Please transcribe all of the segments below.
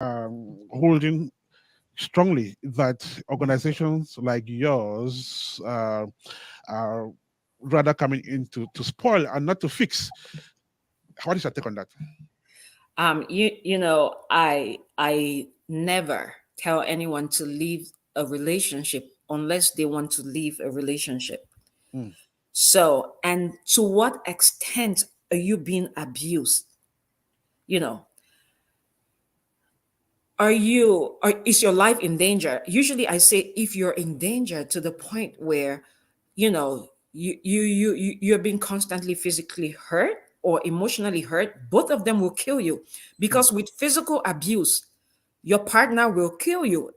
holding strongly that organizations like yours are rather coming in to spoil and not to fix. What is your take on that? I never tell anyone to leave a relationship unless they want to leave a relationship. Mm, So, and to what extent are you being abused? You know, is your life in danger? Usually I say if you're in danger to the point where, you're being constantly physically hurt or emotionally hurt, both of them will kill you. mm, Because with physical abuse, your partner will kill you.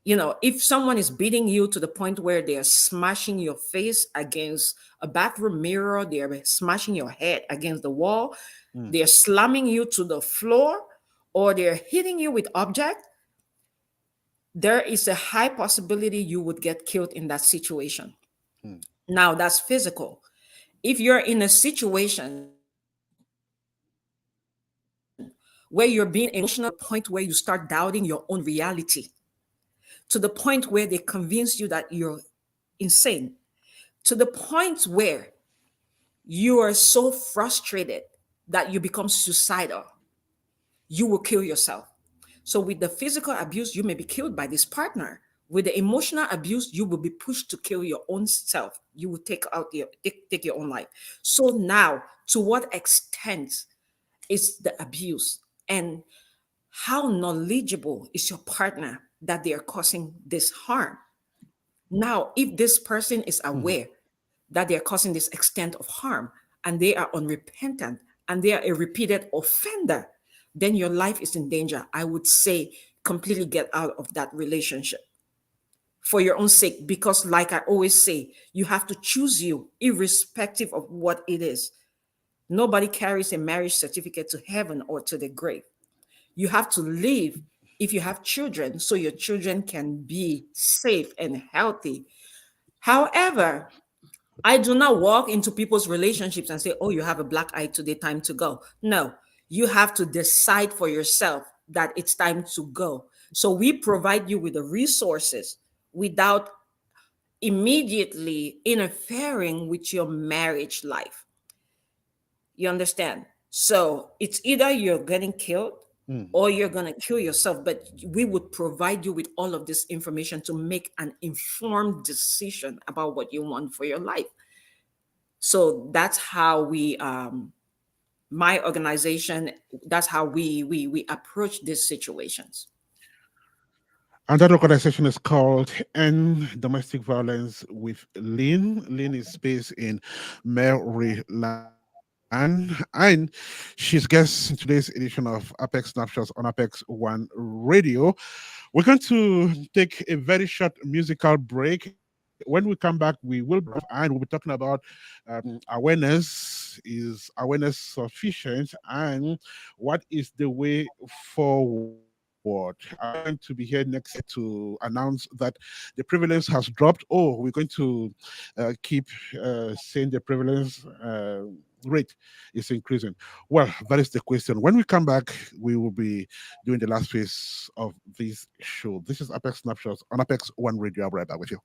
If someone is beating you to the point where they're smashing your face against a bathroom mirror, they're smashing your head against the wall, mm, they're slamming you to the floor, or they're hitting you with object, there is a high possibility you would get killed in that situation. mm, Now, that's physical. If you're in a situation where you're being emotional to the point where you start doubting your own reality, to the point where they convince you that you're insane, to the point where you are so frustrated that you become suicidal, you will kill yourself. So, with the physical abuse, you may be killed by this partner. With the emotional abuse, you will be pushed to kill your own self. You will take your own life. So now, to what extent is the abuse, and how knowledgeable is your partner that they are causing this harm? Now, if this person is mm. aware that they are causing this extent of harm and they are unrepentant and they are a repeated offender, then your life is in danger. I would say completely get out of that relationship for your own sake, because, like I always say, you have to choose you, irrespective of what it is. Nobody carries a marriage certificate to heaven or to the grave. You have to live if you have children so your children can be safe and healthy. However, I do not walk into people's relationships and say, oh, you have a black eye today, time to go. No, you have to decide for yourself that it's time to go. So we provide you with the resources without immediately interfering with your marriage life. You understand? So it's either you're getting killed Mm. or you're going to kill yourself. But we would provide you with all of this information to make an informed decision about what you want for your life. So that's how my organization, that's how we approach these situations. And that organization is called End Domestic Violence with Lynn. Lynn is based in Maryland. And she's guest in today's edition of Apex Snapshots on Apex One Radio. We're going to take a very short musical break. When we come back, we will be wrapping up and we'll be talking about awareness. Is awareness sufficient? And what is the way forward? Are we going to be here next year to announce that the prevalence has dropped? Or we're going to keep saying the prevalence rate is increasing? Well, that is the question. When we come back, we will be doing the last phase of this show. This is Apex Snapshots on Apex One Radio. I'll be right back with you.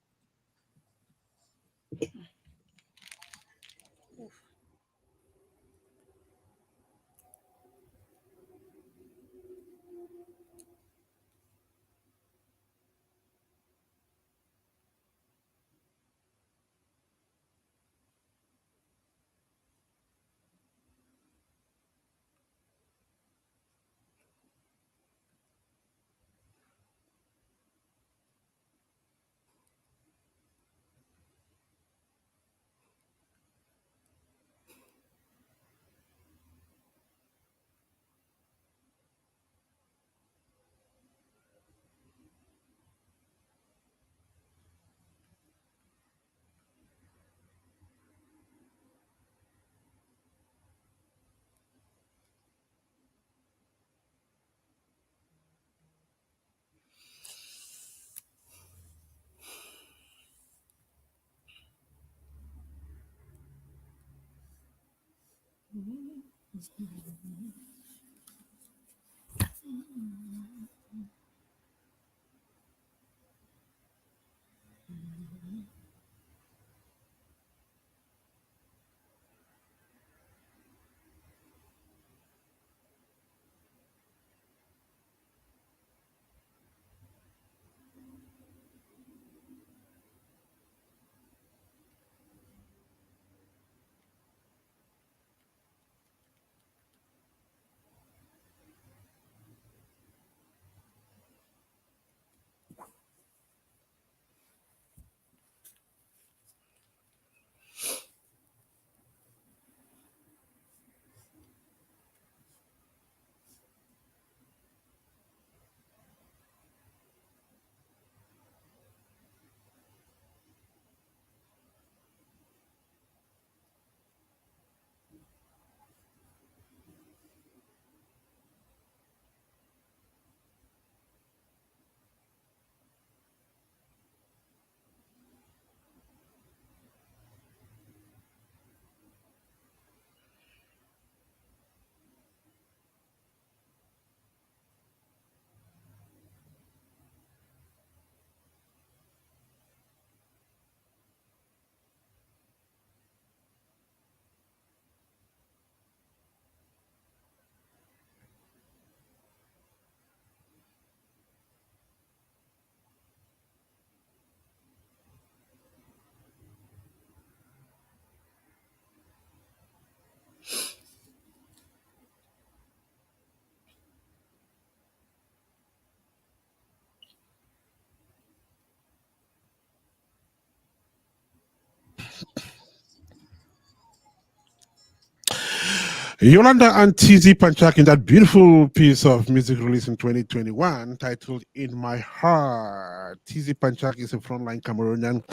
Yolanda and TZ Panchak in that beautiful piece of music released in 2021 titled In My Heart. TZ Panchak is a frontline Cameroonian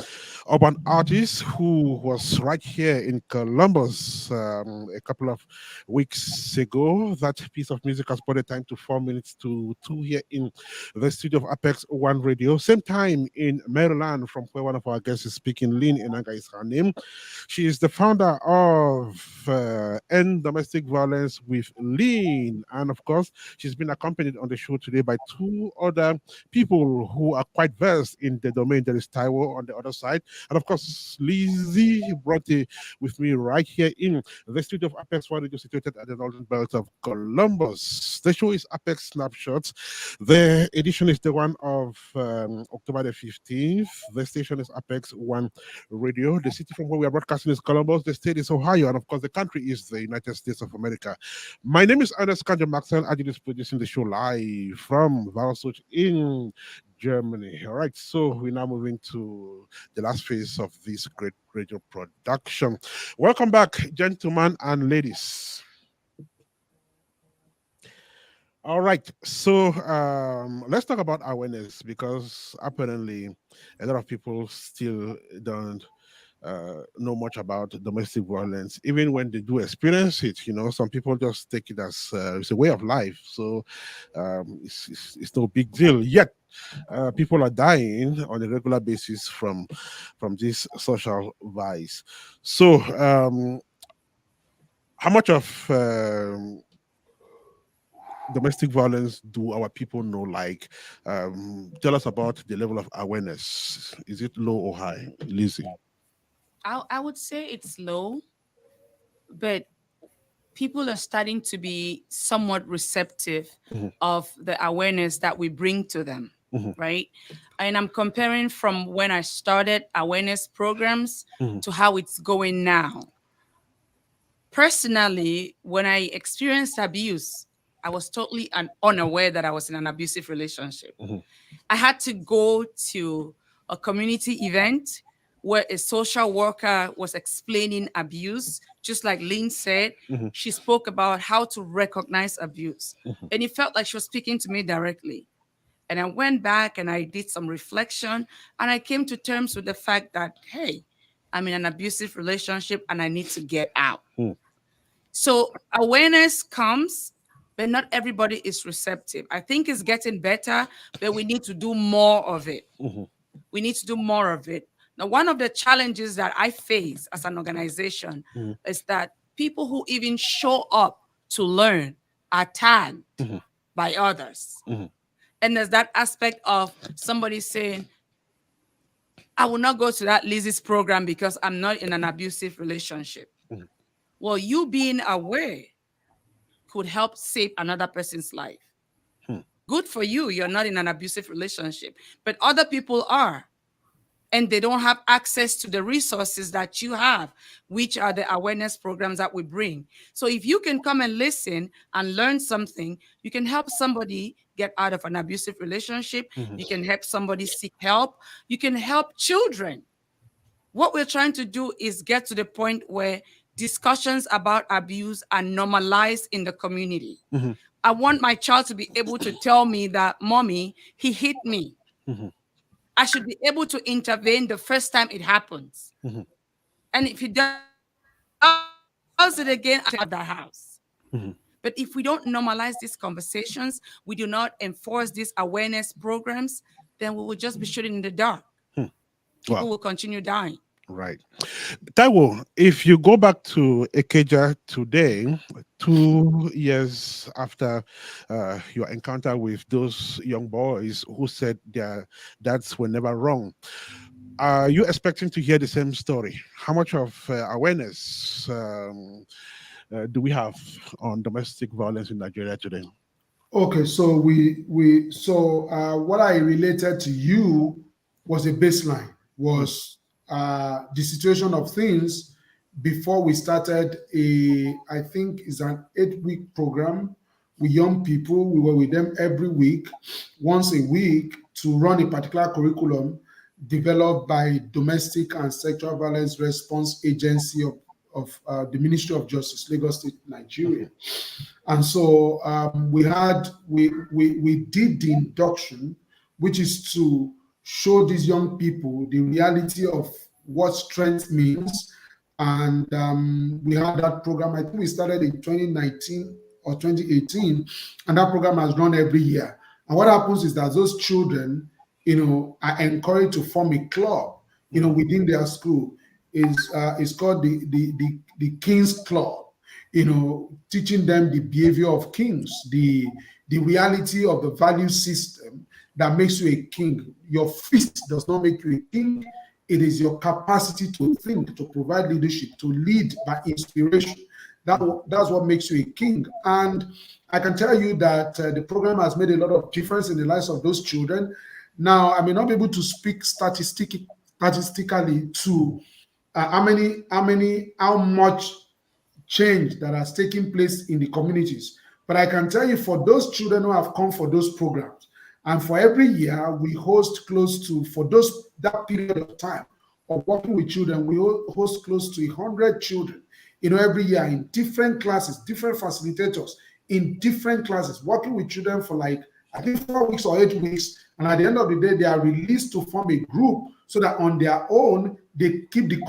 urban artist who was right here in Columbus a couple of weeks ago. That piece of music has brought a time to 4 minutes to 2 here in the studio of Apex One Radio. Same time in Maryland, from where one of our guests is speaking. Lynn Enanga is her name. She is the founder of End Domestic Violence with Lean. And of course, she's been accompanied on the show today by two other people who are quite versed in the domain. There is Taiwo on the other side. And of course, Lizzie brought it with me right here in the studio of Apex One Radio, situated at the northern belt of Columbus. The show is Apex Snapshots. The edition is the one of October the 15th. The station is Apex One Radio. The city from where we are broadcasting is Columbus. The state is Ohio. And of course, the country is the United States of America. My name is Ernest Kanja Maxwell. I is producing the show live from Warsaw in Germany. All right. So we're now moving to the last phase of this great radio production. Welcome back, gentlemen and ladies. All right, so let's talk about awareness because apparently a lot of people still don't know much about domestic violence, even when they do experience it. You know, some people just take it as it's a way of life, so it's no big deal. Yet, people are dying on a regular basis from this social vice. So, how much of domestic violence do our people know? Like, tell us about the level of awareness. Is it low or high, Lizzie? I would say it's low, but people are starting to be somewhat receptive Mhm, of the awareness that we bring to them, mhm, right? And I'm comparing from when I started awareness programs mhm, to how it's going now. Personally, when I experienced abuse, I was totally unaware that I was in an abusive relationship. mhm, I had to go to a community event where a social worker was explaining abuse. Just like Lynn said, mhm, she spoke about how to recognize abuse. mhm, And it felt like she was speaking to me directly. And I went back and I did some reflection and I came to terms with the fact that, hey, I'm in an abusive relationship and I need to get out. mhm, So awareness comes, but not everybody is receptive. I think it's getting better, but we need to do more of it. mhm, We need to do more of it. Now, one of the challenges that I face as an organization mhm, is that people who even show up to learn are tagged mhm, by others. mhm, And there's that aspect of somebody saying, I will not go to that Lizzie's program because I'm not in an abusive relationship. mhm, Well, you being aware could help save another person's life. mhm, Good for you, you're not in an abusive relationship, but other people are. And they don't have access to the resources that you have, which are the awareness programs that we bring. So if you can come and listen and learn something, you can help somebody get out of an abusive relationship. mhm, You can help somebody seek help. You can help children. What we're trying to do is get to the point where discussions about abuse are normalized in the community. mhm, I want my child to be able to tell me that, Mommy, he hit me. mhm, I should be able to intervene the first time it happens. mhm, And if he does it again, I should be able to get out of that house. mhm. But if we don't normalize these conversations, we do not enforce these awareness programs, then we will just be shooting in the dark. Hmm. People Wow. will continue dying. Right. Taiwo, if you go back to Ekeja today, 2 years after your encounter with those young boys who said their dads were never wrong, are you expecting to hear the same story? How much of awareness do we have on domestic violence in Nigeria today? Okay, so what I related to you was a baseline, Mm, was the situation of things before we started I think is an 8-week program with young people. We were with them every week, once a week, to run a particular curriculum developed by Domestic and Sexual Violence Response Agency of the Ministry of Justice, Lagos State, Nigeria. And so we did the induction, which is to show these young people the reality of what strength means. And we had that program. I think we started in 2019 or 2018, and that program has run every year. And what happens is that those children, are encouraged to form a club, within their school. Is called the King's Club. Teaching them the behavior of kings, the reality of the value system that makes you a king. Your fist does not make you a king. It is your capacity to think, to provide leadership, to lead by inspiration. That's what makes you a king. And I can tell you that the program has made a lot of difference in the lives of those children. Now, I may not be able to speak statistically to how much change that has taken place in the communities. But I can tell you, for those children who have come for those programs, and for every year we host close to, for that period of time of working with children, we host close to 100 children, every year in different classes, different facilitators in different classes, working with children for like, I think 4 weeks or 8 weeks. And at the end of the day, they are released to form a group so that on their own, they keep the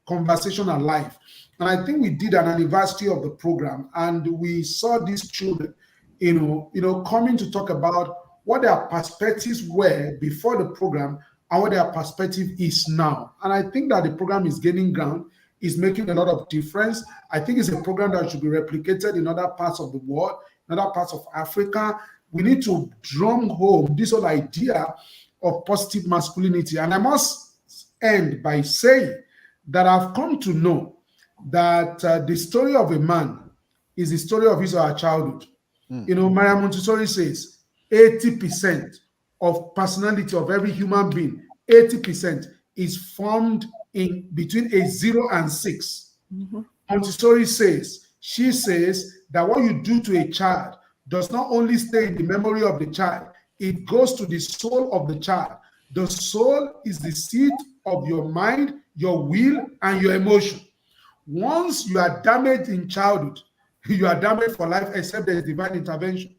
conversation alive. And I think we did an anniversary of the program, and we saw these children, coming to talk about what their perspectives were before the program and what their perspective is now. And I think that the program is gaining ground, is making a lot of difference. I think it's a program that should be replicated in other parts of the world, in other parts of Africa. We need to drum home this whole idea of positive masculinity. And I must end by saying that I've come to know that the story of a man is the story of his or her childhood. Maria Montessori says 80% of personality of every human being, 80% is formed in between age 0 and 6. Montessori says, she says that what you do to a child does not only stay in the memory of the child, it goes to the soul of the child. The soul is the seat of your mind, your will, and your emotion. Once you are damaged in childhood, you are damaged for life, except there is divine intervention.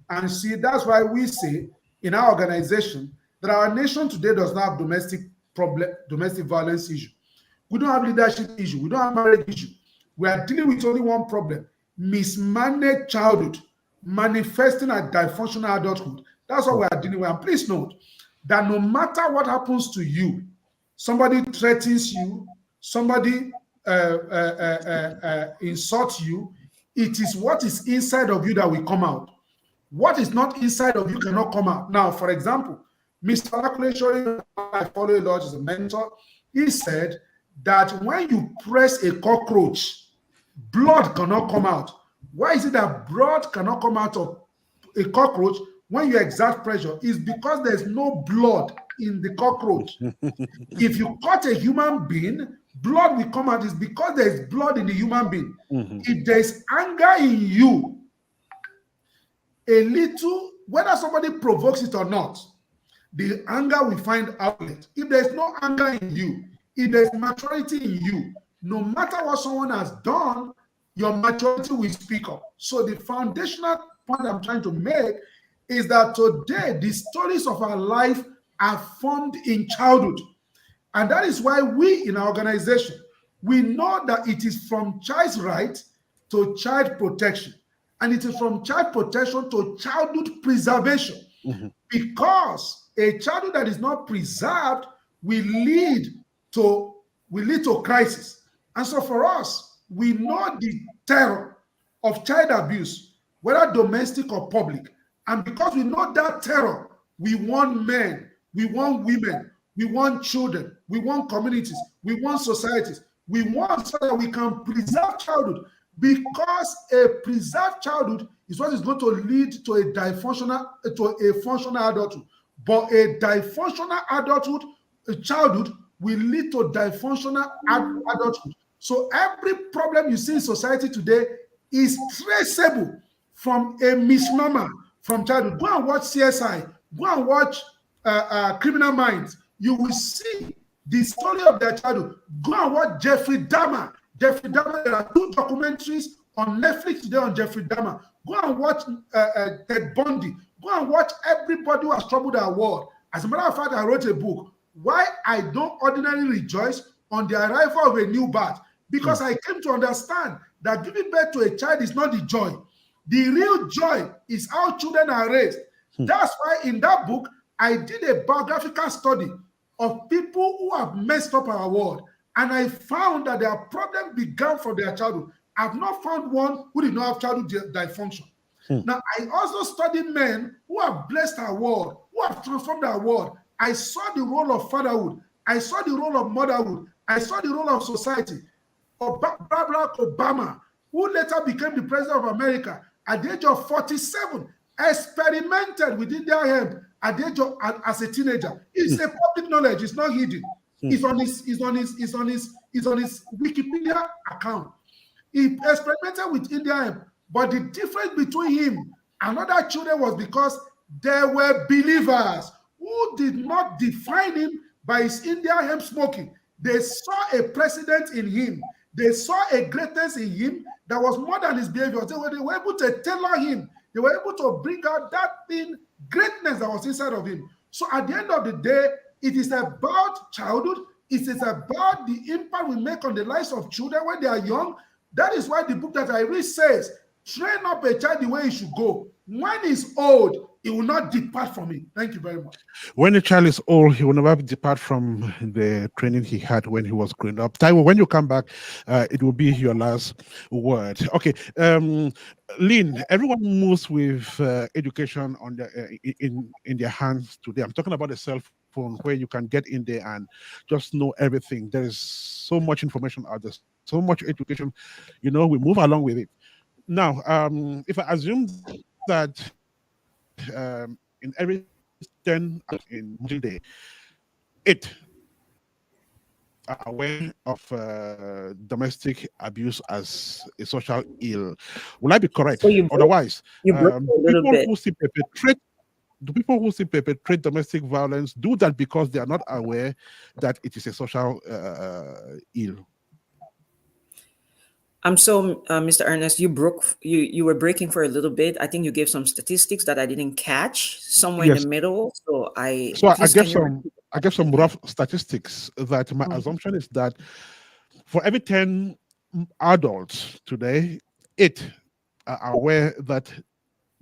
And see, that's why we say in our organization that our nation today does not have domestic violence issue. We don't have leadership issue. We don't have marriage issue. We are dealing with only one problem: mismanaged childhood manifesting at dysfunctional adulthood. That's what we are dealing with. And please note that no matter what happens to you, somebody threatens you, somebody insults you, it is what is inside of you that will come out. What is not inside of you cannot come out. Now, for example, Mr. Olakunle, I follow a lot as a mentor, he said that when you press a cockroach, blood cannot come out. Why is it that blood cannot come out of a cockroach when you exert pressure? Is because there's no blood in the cockroach. If you cut a human being, blood will come out. Is because there's blood in the human being. If there's anger in you, a little, whether somebody provokes it or not, the anger will find outlet. If there's no anger in you, if there's maturity in you, no matter what someone has done, your maturity will speak up. So the foundational point I'm trying to make is that today the stories of our life are formed in childhood. And that is why we in our organization, we know that it is from child's right to child protection. And it is from child protection to childhood preservation. Because a childhood that is not preserved will lead to crisis. And so for us, we know the terror of child abuse, whether domestic or public. And because we know that terror, we want men, we want women, we want children, we want communities, we want societies. We want so that we can preserve childhood, because a preserved childhood is what is going to lead to a functional adulthood. But a dysfunctional childhood will lead to dysfunctional adulthood. So every problem you see in society today is traceable from a misnomer from childhood. Go and watch CSI. Go and watch Criminal Minds. You will see the story of their childhood. Go and watch Jeffrey Dahmer. Jeffrey Dahmer. There are two documentaries on Netflix today on Jeffrey Dahmer. Go and watch Ted Bundy. Go and watch everybody who has troubled our world. As a matter of fact, I wrote a book, Why I Don't Ordinarily Rejoice on the Arrival of a New Birth, because I came to understand that giving birth to a child is not the joy. The real joy is how children are raised. That's why in that book, I did a biographical study of people who have messed up our world. And I found that their problem began from their childhood. I've not found one who did not have childhood dysfunction. Now, I also studied men who have blessed our world, who have transformed our world. I saw the role of fatherhood. I saw the role of motherhood. I saw the role of society. Barack Obama, who later became the president of America at the age of 47, experimented with India hemp at the age of as a teenager. It's a public knowledge. It's not hidden. It's on his Wikipedia account. He experimented with India hemp, but the difference between him and other children was because there were believers who did not define him by his India hemp smoking. They saw a precedent in him. They saw a greatness in him that was more than his behavior. They were able to tailor him. They were able to bring out that thing, greatness that was inside of him. So at the end of the day, it is about childhood. It is about the impact we make on the lives of children when they are young. That is why the book that I read says, train up a child the way he should go. When he's old, he will not depart from it. Thank you very much. When a child is old, he will never depart from the training he had when he was growing up. Taiwo, when you come back, it will be your last word. Okay. Lynn, everyone moves with education on in their hands today. I'm talking about a cell phone where you can get in there and just know everything. There is so much information out there, so much education. We move along with it. Now, if I assume that in every 10 in modern day, 8 are aware of domestic abuse as a social ill. Will I be correct? So Otherwise, you broke a little people bit. who still perpetrate do people who still perpetrate domestic violence do that because they are not aware that it is a social ill? Mr. Ernest, you were breaking for a little bit. I think you gave some statistics that I didn't catch somewhere in the Yes. middle. So So I please, gave can you some repeat I that gave some again? rough statistics that my Mhm. assumption is that for every 10 adults today, 8 are aware that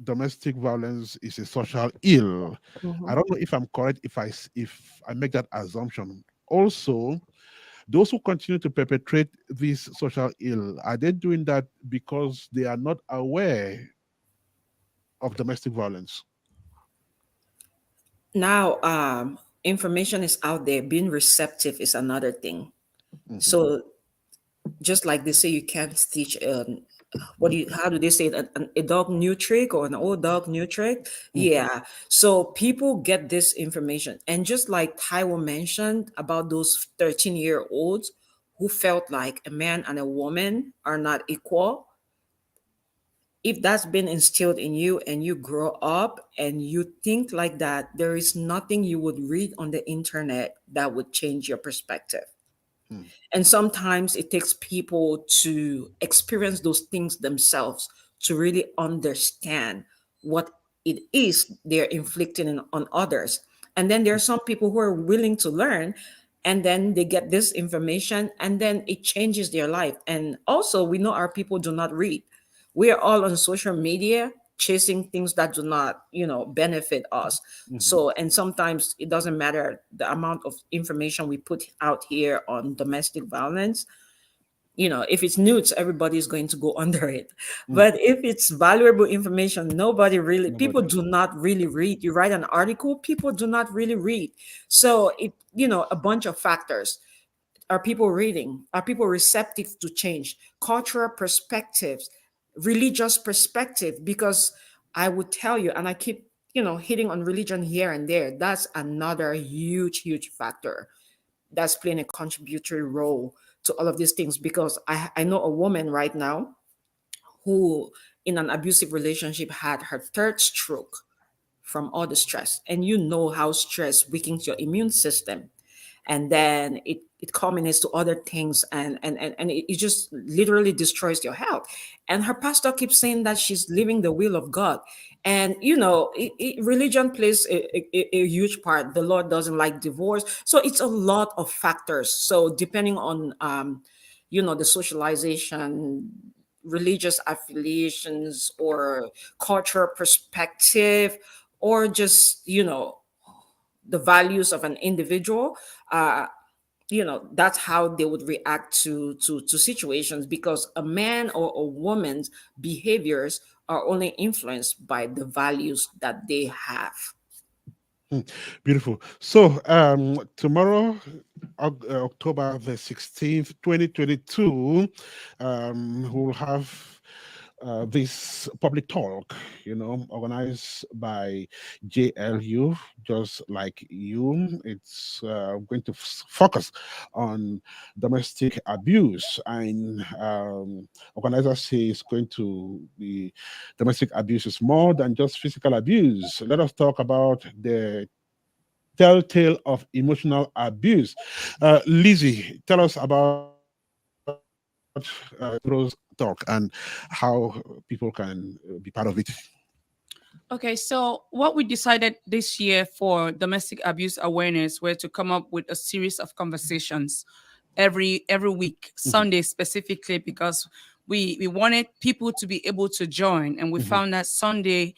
domestic violence is a social ill. I Mhm. don't know if I'm correct if I make that assumption. Also, those who continue to perpetrate this social ill, are they doing that because they are not aware of domestic violence? Now, information is out there. Being receptive is another thing. Mhm, So just like they say, you can't teach how do they say it, a dog new trick or an old dog new trick. mhm, Yeah, so people get this information, and just like Taiwo mentioned about those 13-year-olds who felt like a man and a woman are not equal, if that's been instilled in you and you grow up and you think like that, there is nothing you would read on the internet that would change your perspective. mhm, And sometimes it takes people to experience those things themselves to really understand what it is they're inflicting on others. And then there are some people who are willing to learn, and then they get this information and then it changes their life. And also, we know our people do not read. We are all on social media chasing things that do not, benefit us. mhm, So, and sometimes it doesn't matter the amount of information we put out here on domestic violence. If it's nudes, everybody's going to go under it. mhm. But if it's valuable information, people Nobody. do not really read. You write an article, people do not really read. So a bunch of factors. Are people reading? Are people receptive to change? Cultural perspectives, religious perspective, because I would tell you, and I keep, hitting on religion here and there. That's another huge, huge factor that's playing a contributory role to all of these things, because I know a woman right now who in an abusive relationship had her third stroke from all the stress. And you know how stress weakens your immune system. and then it culminates to other things, and it just literally destroys your health. And her pastor keeps saying that she's living the will of God. And religion plays a huge part. The Lord doesn't like divorce, so it's a lot of factors. So depending on the socialization, religious affiliations, or cultural perspective, or just the values of an individual, uh that's how they would react to situations, because a man or a woman's behaviors are only influenced by the values that they have. Hmm, beautiful. So tomorrow, October the 16th, 2022, we'll have this public talk, organized by JLU, just like you. It's going to focus on domestic abuse, and organizers say it's going to be domestic abuse is more than just physical abuse. Let us talk about the telltale of emotional abuse. Lizzie, tell us about tomorrow's talk and how people can be part of it. Okay, so what we decided this year for domestic abuse awareness were to come up with a series of conversations every week, Mhm, Sunday specifically, because we wanted people to be able to join, and we mhm. found that Sunday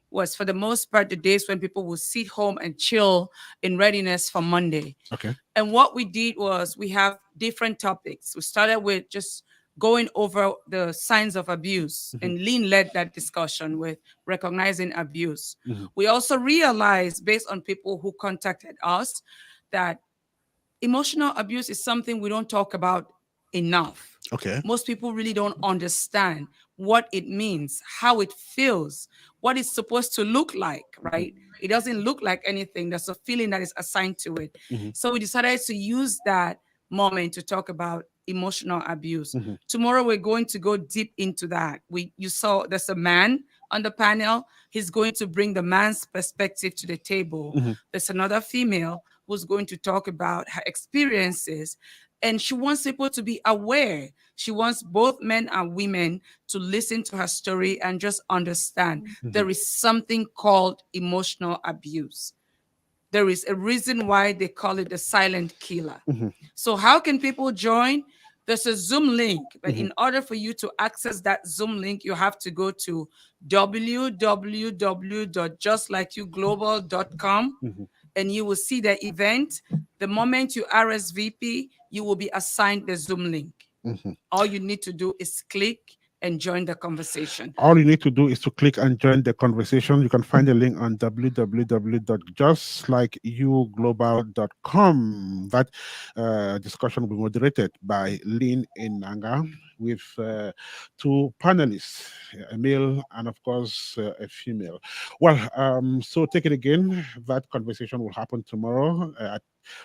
was for the most part the days when people will sit home and chill in readiness for Monday. Okay. And what we did was we have different topics. We started with just going over the signs of abuse, Mhm, and Lean led that discussion with recognizing abuse. mhm. We also realized, based on people who contacted us, that emotional abuse is something we don't talk about enough. Okay. Most people really don't understand what it means, how it feels, what it's supposed to look like, Mhm, right? It doesn't look like anything. There's a feeling that is assigned to it. mhm, So we decided to use that moment to talk about emotional abuse. mhm, Tomorrow we're going to go deep into that. You saw there's a man on the panel. He's going to bring the man's perspective to the table. mhm, There's another female who's going to talk about her experiences. And she wants people to be aware. She wants both men and women to listen to her story and just understand mhm, there is something called emotional abuse. There is a reason why they call it the silent killer. mhm, So, how can people join? There's a Zoom link, but mhm, in order for you to access that Zoom link, you have to go to www.justlikeyouglobal.com, mhm, and you will see the event. The moment you RSVP, you will be assigned the Zoom link. mhm. All you need to do is click and join the conversation. All you need to do is to click and join the conversation. You can find the link on www.justlikeYouGlobal.com. That discussion will be moderated by Lynn Inanga with two panelists, a male and, of course, a female. Well, so take it again. That conversation will happen tomorrow at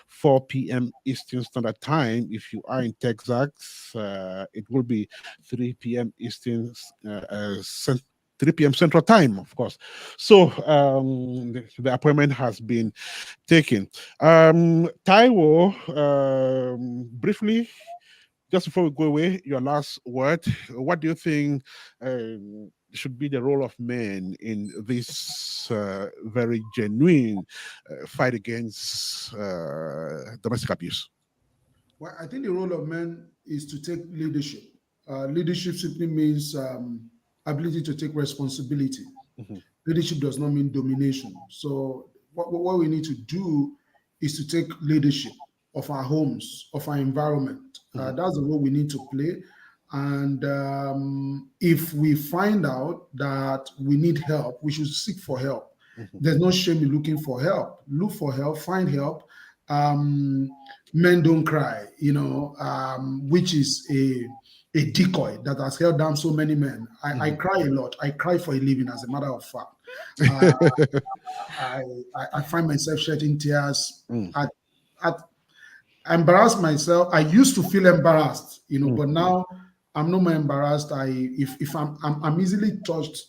4 p.m. Eastern Standard Time. If you are in Texas, it will be 3 p.m. Eastern, 3 p.m. Central Time, of course. So the appointment has been taken. Taiwo, briefly, just before we go away, your last word. What do you think should be the role of men in this very genuine fight against domestic abuse? Well, I think the role of men is to take leadership. Leadership simply means ability to take responsibility. Mhm, Leadership does not mean domination. So what we need to do is to take leadership of our homes, of our environment. mhm, That's the role we need to play. And if we find out that we need help, we should seek for help. mhm, There's no shame in looking for help. Look for help, find help. Um, Men don't cry, which is a decoy that has held down so many men. I mhm. cry a lot. I cry for a living, as a matter of fact. Uh, I find myself shedding tears. Mm, At, at I embarrass myself. I used to feel embarrassed, mm, but now I'm no more embarrassed. If I'm easily touched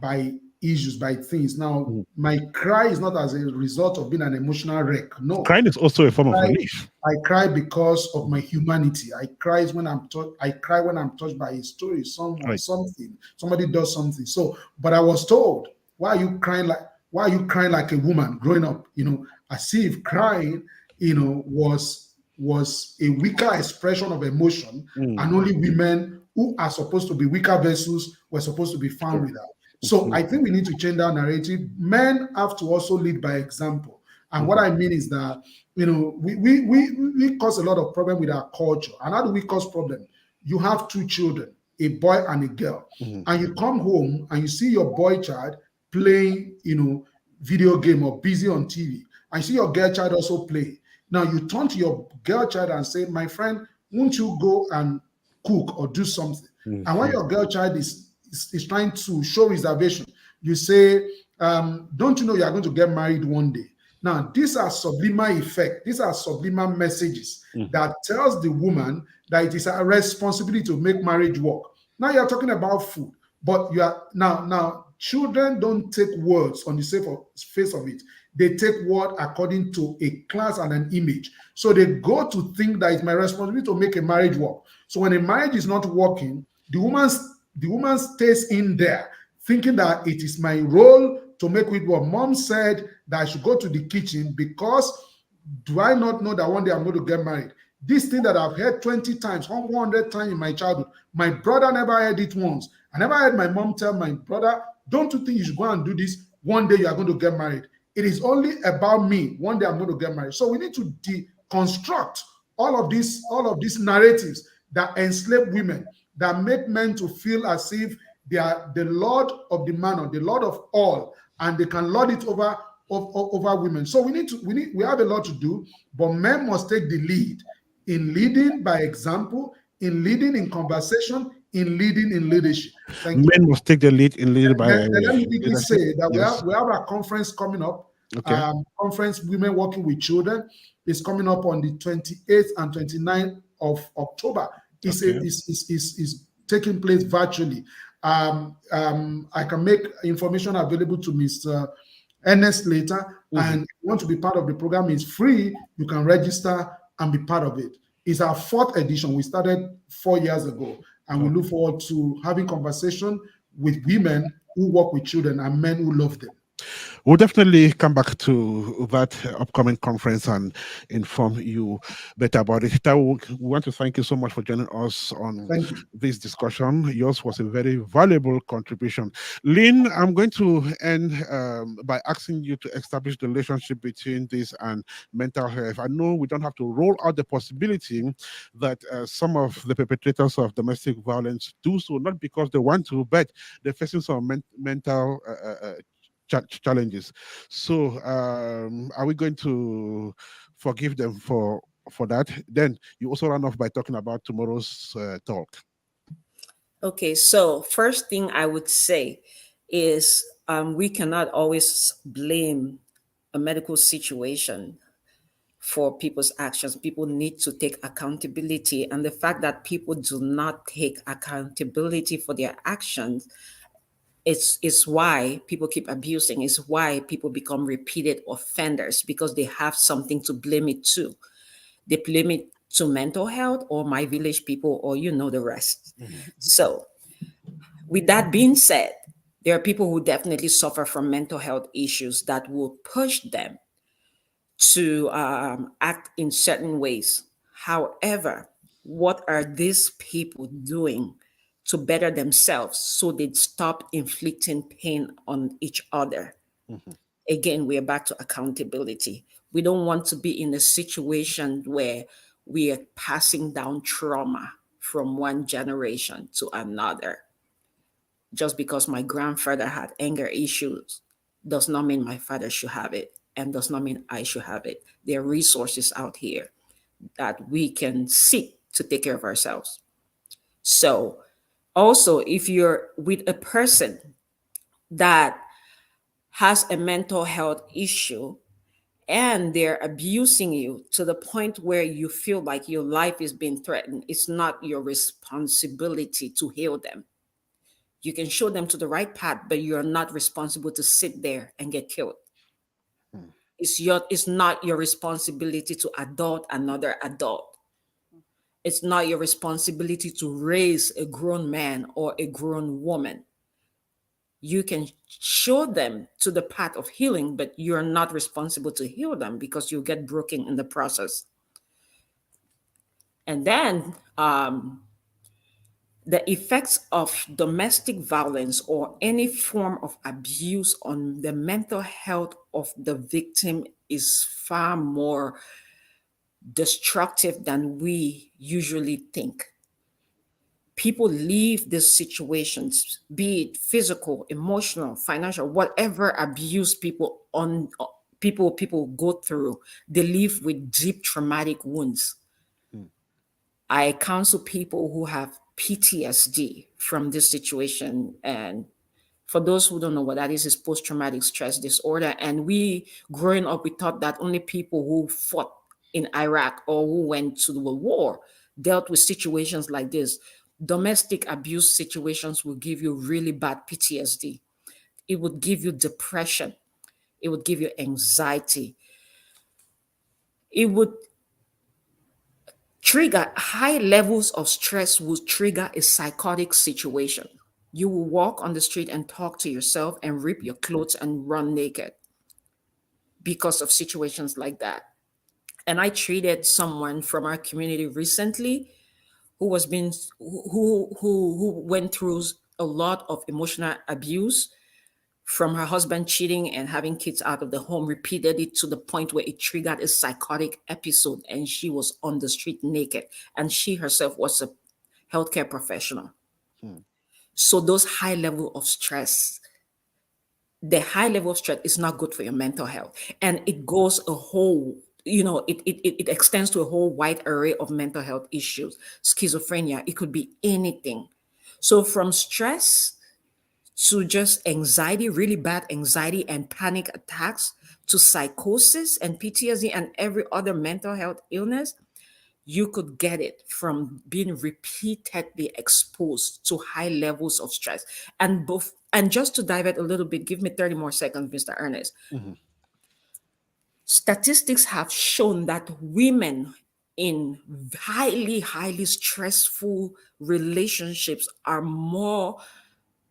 by issues, by things. Now, Mm. my cry is not as a result of being an emotional wreck. No. Crying is also a form of Cry, relief. I cry because of my humanity. I cry when I'm touched by a story, someone, Right. something, somebody does something. So, but I was told, why are you crying like a woman growing up? As if crying, was a weaker expression of emotion, Mm. and only women who are supposed to be weaker vessels were supposed to be found Sure. with that. So Mhm. I think we need to change that narrative. Men have to also lead by example. And what Mhm. I mean is that we cause a lot of problem with our culture. And how do we cause problem? You have two children, a boy and a girl, Mhm. and you come home and you see your boy child playing, video game or busy on TV, and you see your girl child also play. Now you turn to your girl child and say, my friend, won't you go and cook or do something? And when Mhm. your girl child is trying to show reservation, you say, don't you know you are going to get married one day? Now, these are subliminal effect. These are subliminal messages Mhm. that tells the woman that it is her responsibility to make marriage work. Now you're talking about food, but you are now children don't take words on the face of it. They take word according to a class and an image. So they go to think that it's my responsibility to make a marriage work. So when a marriage is not working, the woman stays in there thinking that it is my role to make it work. Mom said that I should go to the kitchen because do I not know that one day I'm going to get married? This thing that I've heard 20 times, 100 times in my childhood, my brother never heard it once. I never heard my mom tell my brother, don't you think you should go and do this? One day you are going to get married. It is only about me. One day I'm going to get married. So we need to deconstruct all of these narratives that enslave women, that make men to feel as if they are the lord of the manor, the lord of all, and they can lord it over women. So we have a lot to do, but men must take the lead in leading by example, in leading in conversation, in leading in leadership. Thank you. Men must take the lead in lead by Then let me quickly leadership. say that we Yes. have we have a conference coming up. Okay. Conference Women Working with Children is coming up on the 28th and 29th of October. Okay. Is taking place virtually. I can make information available to Mr. Ernest later. Mhm. And if you want to be part of the program, it's free. You can register and be part of it. It's our fourth edition. We started 4 years ago, and we Oh. look forward to having conversation with women who work with children and men who love them. We'll definitely come back to that upcoming conference and inform you better about it. Taiwo, we want to thank you so much for joining us on Thank you. this discussion. Yours was a very valuable contribution. Lynn, I'm going to end by asking you to establish the relationship between this and mental health. I know we don't have to roll out the possibility that some of the perpetrators of domestic violence do so, not because they want to, but they're facing some mental challenges. So, are we going to forgive them for that? Then you also run off by talking about tomorrow's talk. Okay, so first thing I would say is we cannot always blame a medical situation for people's actions. People need to take accountability. And the fact that people do not take accountability for their actions is why people keep abusing, is why people become repeated offenders because they have something to blame it to. They blame it to mental health or my village people or the rest. Mhm. So, with that being said, there are people who definitely suffer from mental health issues that will push them to act in certain ways. However, what are these people doing to better themselves so they stop inflicting pain on each other? Mhm. Again, we're back to accountability. We don't want to be in a situation where we are passing down trauma from one generation to another. Just because my grandfather had anger issues does not mean my father should have it and does not mean I should have it. There are resources out here that we can seek to take care of ourselves. So, also, if you're with a person that has a mental health issue and they're abusing you to the point where you feel like your life is being threatened, it's not your responsibility to heal them. You can show them to the right path, but you're not responsible to sit there and get killed. mm, It's not your responsibility to adult another adult. It's not your responsibility to raise a grown man or a grown woman. You can show them to the path of healing, but you're not responsible to heal them because you'll get broken in the process. And then the effects of domestic violence or any form of abuse on the mental health of the victim is far more destructive than we usually think. People leave these situations, be it physical, emotional, financial, whatever abuse people go through, they live with deep traumatic wounds. mm, I counsel people who have PTSD from this situation. And for those who don't know what that is post traumatic stress disorder. And we, growing up, we thought that only people who fought in Iraq or who went to the war dealt with situations like this. Domestic abuse situations will give you really bad PTSD. It would give you depression. It would give you anxiety. It would trigger high levels of stress, will trigger a psychotic situation. You will walk on the street and talk to yourself and rip your clothes and run naked because of situations like that. And I treated someone from our community recently who was being who went through a lot of emotional abuse from her husband cheating and having kids out of the home, repeated it to the point where it triggered a psychotic episode and she was on the street naked, and she herself was a healthcare professional. mm, So those high level of stress, the high level of stress is not good for your mental health, and it goes a whole, it extends to a whole wide array of mental health issues. Schizophrenia, it could be anything. So from stress to just anxiety, really bad anxiety and panic attacks, to psychosis and PTSD and every other mental health illness, you could get it from being repeatedly exposed to high levels of stress. And just to divert a little bit, give me 30 more seconds, Mr. Ernest. mhm, Statistics have shown that women in highly stressful relationships are more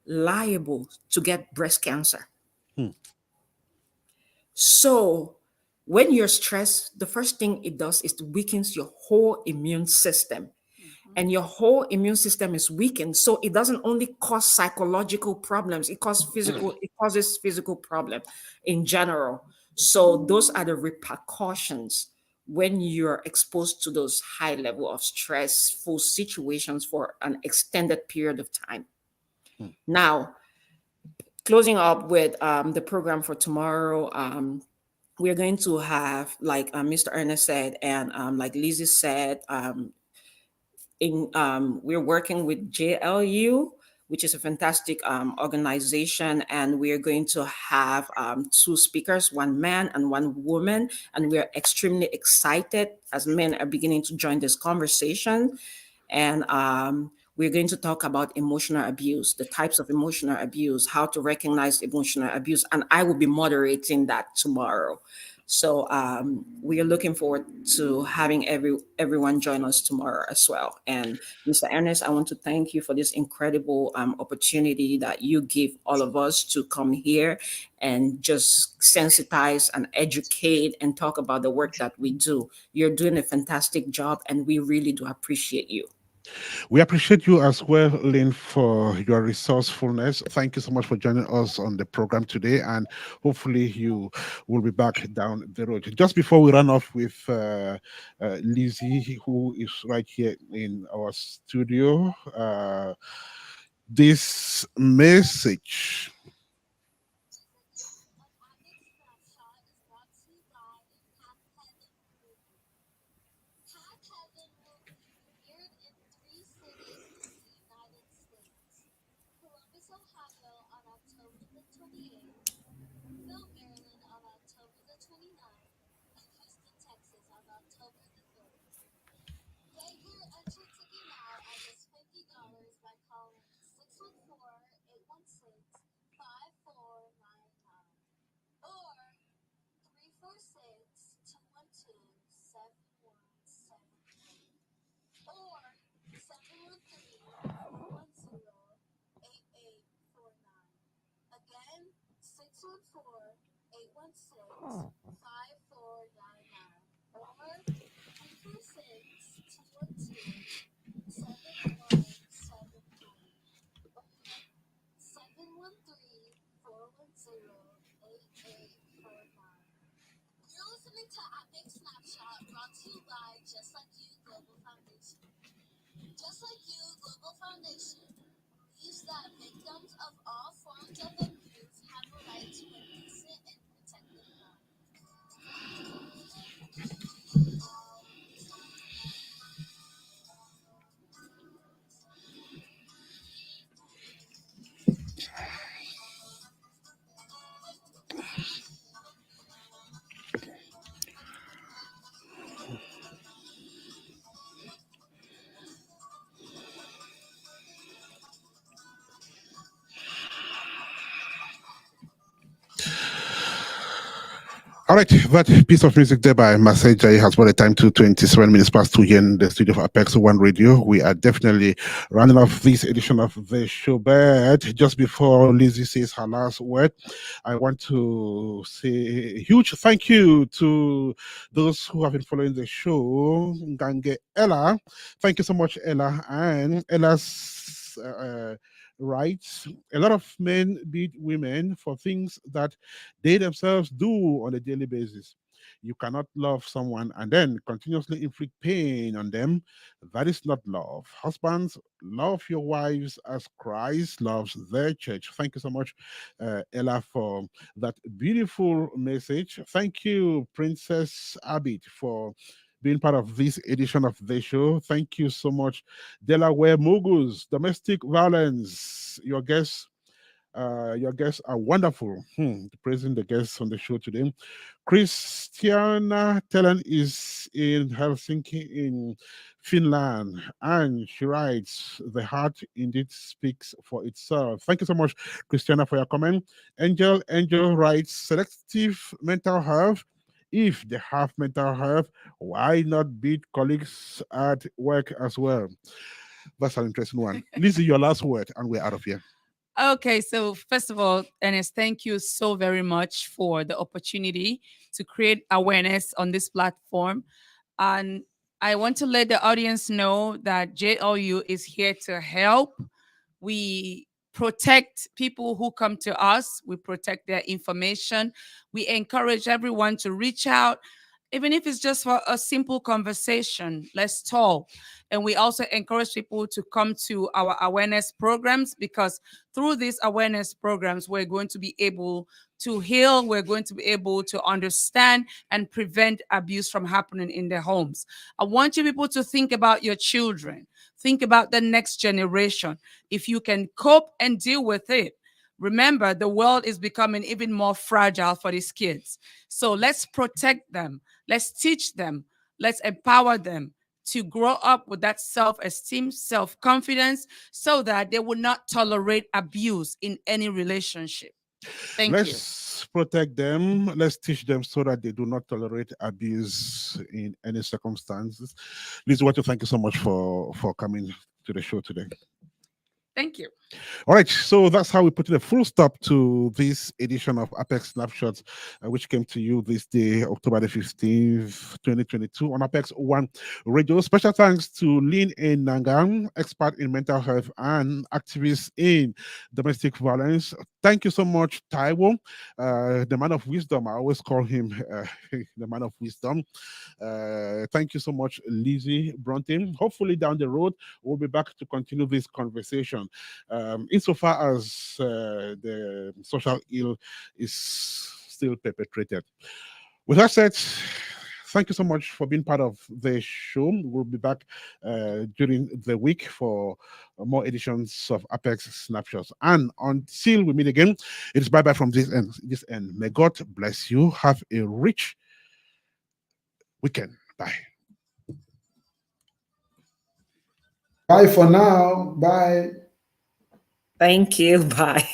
liable to get breast cancer. mm, So when you're stressed, the first thing it does is to weakens your whole immune system. And your whole immune system is weakened. So it doesn't only cause psychological problems, it causes physical problems in general. So those are the repercussions when you're exposed to those high level of stressful situations for an extended period of time. mm. Now, closing up with the program for tomorrow, we're going to have, like Mr. Ernest said, and like Lizzie said, we're working with JLU, which is a fantastic organization, and we are going to have two speakers, one man and one woman, and we are extremely excited as men are beginning to join this conversation. And we're going to talk about emotional abuse, the types of emotional abuse, how to recognize emotional abuse, and I will be moderating that tomorrow. So we are looking forward to having everyone join us tomorrow as well. And Mr. Ernest, I want to thank you for this incredible opportunity that you give all of us to come here and just sensitize and educate and talk about the work that we do. You're doing a fantastic job, and we really do appreciate you. We appreciate you as well, Lynn, for your resourcefulness. Thank you so much for joining us on the program today, and hopefully you will be back down the road. Just before we run off with Lizzie, who is right here in our studio, this message. All right, that piece of music there by Marcel Jai has brought the time to 27 minutes past 2 here in the studio of Apex One Radio. We are definitely rounding off this edition of the show, but just before Lizzie says her last word, I want to say a huge thank you to those who have been following the show. Gange Ella, thank you so much, Ella. And Ella's rights. A lot of men beat women for things that they themselves do on a daily basis. You cannot love someone and then continuously inflict pain on them. That is not love. Husbands, love your wives as Christ loves their church. Thank you so much, Ella, for that beautiful message. Thank you, Princess Abid, for being part of this edition of the show. Thank you so much, Delaware Moguls, domestic violence. Your guests are wonderful. Praising the guests on the show today. Christiana Tellen is in Helsinki in Finland, and she writes, "The heart indeed speaks for itself." Thank you so much, Christiana, for your comment. Angel writes, "Selective mental health. If they have mental health, why not beat colleagues at work as well?" That's an interesting one. Lizzie, your last word, and we're out of here. Okay, so first of all, Ernest, thank you so very much for the opportunity to create awareness on this platform. And I want to let the audience know that JLU is here to help. We protect people who come to us, we protect their information. We encourage everyone to reach out, even if it's just for a simple conversation. Let's talk. And we also encourage people to come to our awareness programs, because through these awareness programs, we're going to be able to heal, we're going to be able to understand and prevent abuse from happening in their homes. I want you people to think about your children, think about the next generation. If you can cope and deal with it, remember the world is becoming even more fragile for these kids. So let's protect them, let's teach them, let's empower them to grow up with that self-esteem, self-confidence, so that they will not tolerate abuse in any relationship. Thank you. Let's protect them. Let's teach them so that they do not tolerate abuse in any circumstances. Liz, I want to thank you so much for coming to the show today. Thank you. All right, so that's how we put in a full stop to this edition of Apex Snapshots, which came to you this day, October the 15th, 2022, on Apex One Radio. Special thanks to Lin A. Nangang, expert in mental health and activist in domestic violence. Thank you so much, Taiwo, the man of wisdom. I always call him the man of wisdom. Thank you so much, Lizzie Bronte. Hopefully, down the road, we'll be back to continue this conversation. Insofar as the social ill is still perpetrated. With that said, thank you so much for being part of the show. We'll be back during the week for more editions of Apex Snapshots. And until we meet again, it's bye bye from this end. This end. May God bless you. Have a rich weekend. Bye. Bye for now. Bye. Thank you. Bye.